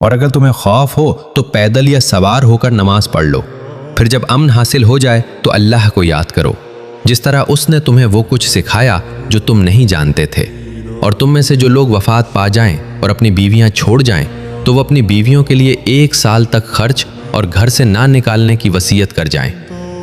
اور اگر تمہیں خوف ہو تو پیدل یا سوار ہو کر نماز پڑھ لو، پھر جب امن حاصل ہو جائے تو اللہ کو یاد کرو، جس طرح اس نے تمہیں وہ کچھ سکھایا جو تم نہیں جانتے تھے۔ اور تم میں سے جو لوگ وفات پا جائیں اور اپنی بیویاں چھوڑ جائیں تو وہ اپنی بیویوں کے لیے 1 سال تک خرچ اور گھر سے نہ نکالنے کی وصیت کر جائیں،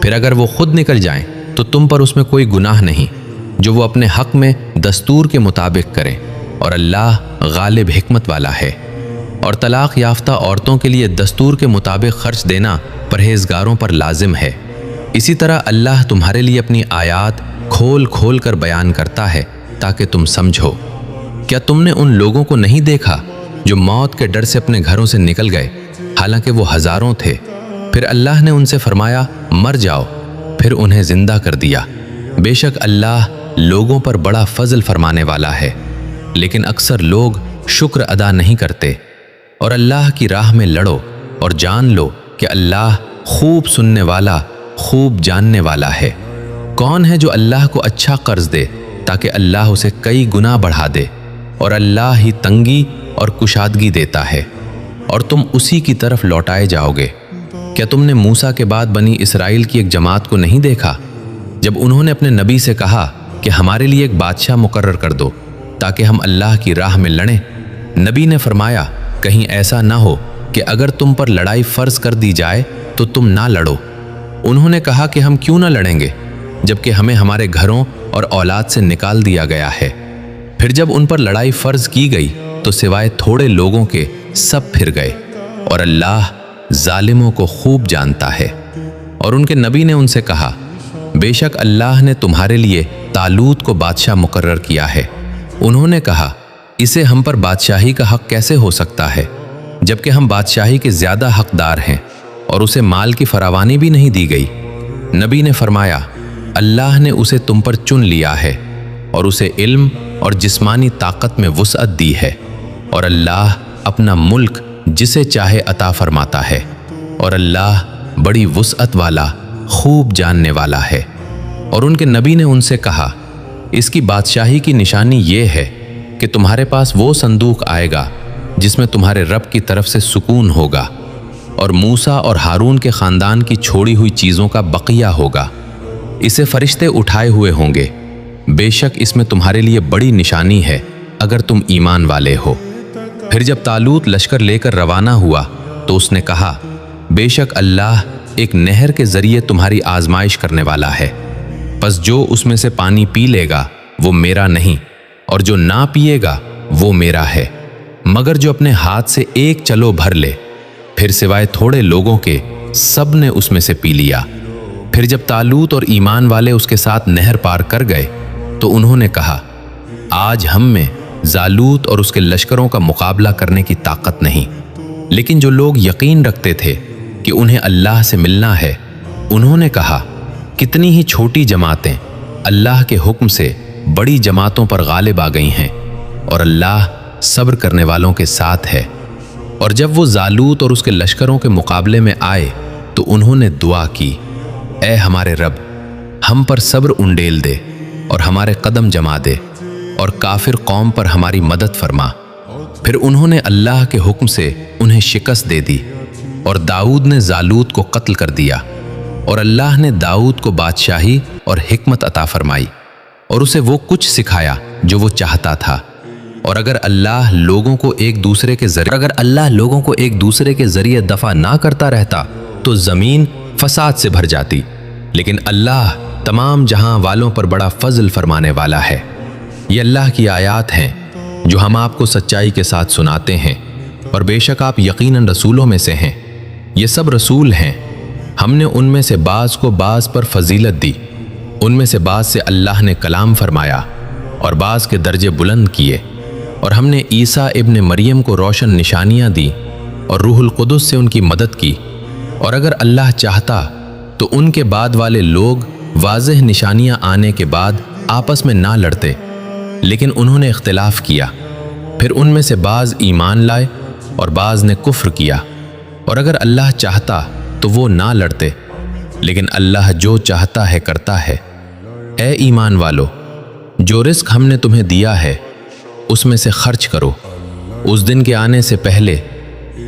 پھر اگر وہ خود نکل جائیں تو تم پر اس میں کوئی گناہ نہیں، جو وہ اپنے حق میں دستور کے مطابق کریں، اور اللہ غالب حکمت والا ہے۔ اور طلاق یافتہ عورتوں کے لیے دستور کے مطابق خرچ دینا پرہیزگاروں پر لازم ہے۔ اسی طرح اللہ تمہارے لیے اپنی آیات کھول کھول کر بیان کرتا ہے تاکہ تم سمجھو۔ کیا تم نے ان لوگوں کو نہیں دیکھا جو موت کے ڈر سے اپنے گھروں سے نکل گئے، حالانکہ وہ ہزاروں تھے؟ پھر اللہ نے ان سے فرمایا مر جاؤ، پھر انہیں زندہ کر دیا۔ بے شک اللہ لوگوں پر بڑا فضل فرمانے والا ہے، لیکن اکثر لوگ شکر ادا نہیں کرتے۔ اور اللہ کی راہ میں لڑو اور جان لو کہ اللہ خوب سننے والا، خوب جاننے والا ہے۔ کون ہے جو اللہ کو اچھا قرض دے تاکہ اللہ اسے کئی گنا بڑھا دے؟ اور اللہ ہی تنگی اور کشادگی دیتا ہے، اور تم اسی کی طرف لوٹائے جاؤ گے۔ کیا تم نے موسیٰ کے بعد بنی اسرائیل کی ایک جماعت کو نہیں دیکھا جب انہوں نے اپنے نبی سے کہا کہ ہمارے لیے ایک بادشاہ مقرر کر دو تاکہ ہم اللہ کی راہ میں لڑیں؟ نبی نے فرمایا کہیں ایسا نہ ہو کہ اگر تم پر لڑائی فرض کر دی جائے تو تم نہ لڑو۔ انہوں نے کہا کہ ہم کیوں نہ لڑیں گے جبکہ ہمیں ہمارے گھروں اور اولاد سے نکال دیا گیا ہے۔ پھر جب ان پر لڑائی فرض کی گئی تو سوائے تھوڑے لوگوں کے سب پھر گئے، اور اللہ ظالموں کو خوب جانتا ہے۔ اور ان کے نبی نے ان سے کہا بے شک اللہ نے تمہارے لیے طالوت کو بادشاہ مقرر کیا ہے۔ انہوں نے کہا اسے ہم پر بادشاہی کا حق کیسے ہو سکتا ہے جبکہ ہم بادشاہی کے زیادہ حقدار ہیں، اور اسے مال کی فراوانی بھی نہیں دی گئی۔ نبی نے فرمایا اللہ نے اسے تم پر چن لیا ہے اور اسے علم اور جسمانی طاقت میں وسعت دی ہے، اور اللہ اپنا ملک جسے چاہے عطا فرماتا ہے، اور اللہ بڑی وسعت والا، خوب جاننے والا ہے۔ اور ان کے نبی نے ان سے کہا اس کی بادشاہی کی نشانی یہ ہے کہ تمہارے پاس وہ صندوق آئے گا جس میں تمہارے رب کی طرف سے سکون ہوگا، اور موسیٰ اور ہارون کے خاندان کی چھوڑی ہوئی چیزوں کا بقیہ ہوگا۔ اسے فرشتے اٹھائے ہوئے ہوں گے۔ بے شک اس میں تمہارے لیے بڑی نشانی ہے اگر تم ایمان والے ہو۔ پھر جب طالوت لشکر لے کر روانہ ہوا تو اس نے کہا بے شک اللہ ایک نہر کے ذریعے تمہاری آزمائش کرنے والا ہے، پس جو اس میں سے پانی پی لے گا وہ میرا نہیں، اور جو نہ پیے گا وہ میرا ہے، مگر جو اپنے ہاتھ سے ایک چلو بھر لے۔ پھر سوائے تھوڑے لوگوں کے سب نے اس میں سے پی لیا۔ پھر جب طالوت اور ایمان والے اس کے ساتھ نہر پار کر گئے تو انہوں نے کہا آج ہم میں جالوت اور اس کے لشکروں کا مقابلہ کرنے کی طاقت نہیں۔ لیکن جو لوگ یقین رکھتے تھے کہ انہیں اللہ سے ملنا ہے، انہوں نے کہا کتنی ہی چھوٹی جماعتیں اللہ کے حکم سے بڑی جماعتوں پر غالب آ گئی ہیں، اور اللہ صبر کرنے والوں کے ساتھ ہے۔ اور جب وہ جالوت اور اس کے لشکروں کے مقابلے میں آئے تو انہوں نے دعا کی اے ہمارے رب، ہم پر صبر انڈیل دے اور ہمارے قدم جما دے، اور کافر قوم پر ہماری مدد فرما۔ پھر انہوں نے اللہ کے حکم سے انہیں شکست دے دی، اور داؤد نے جالوت کو قتل کر دیا، اور اللہ نے داؤد کو بادشاہی اور حکمت عطا فرمائی، اور اسے وہ کچھ سکھایا جو وہ چاہتا تھا۔ اور اگر اللہ لوگوں کو ایک دوسرے کے ذریعے دفع نہ کرتا رہتا تو زمین فساد سے بھر جاتی، لیکن اللہ تمام جہاں والوں پر بڑا فضل فرمانے والا ہے۔ یہ اللہ کی آیات ہیں جو ہم آپ کو سچائی کے ساتھ سناتے ہیں، اور بے شک آپ یقیناً رسولوں میں سے ہیں۔ یہ سب رسول ہیں، ہم نے ان میں سے بعض کو بعض پر فضیلت دی، ان میں سے بعض سے اللہ نے کلام فرمایا اور بعض کے درجے بلند کیے، اور ہم نے عیسیٰ ابن مریم کو روشن نشانیاں دی اور روح القدس سے ان کی مدد کی۔ اور اگر اللہ چاہتا تو ان کے بعد والے لوگ واضح نشانیاں آنے کے بعد آپس میں نہ لڑتے، لیکن انہوں نے اختلاف کیا۔ پھر ان میں سے بعض ایمان لائے اور بعض نے کفر کیا، اور اگر اللہ چاہتا تو وہ نہ لڑتے، لیکن اللہ جو چاہتا ہے کرتا ہے۔ اے ایمان والو، جو رزق ہم نے تمہیں دیا ہے اس میں سے خرچ کرو، اس دن کے آنے سے پہلے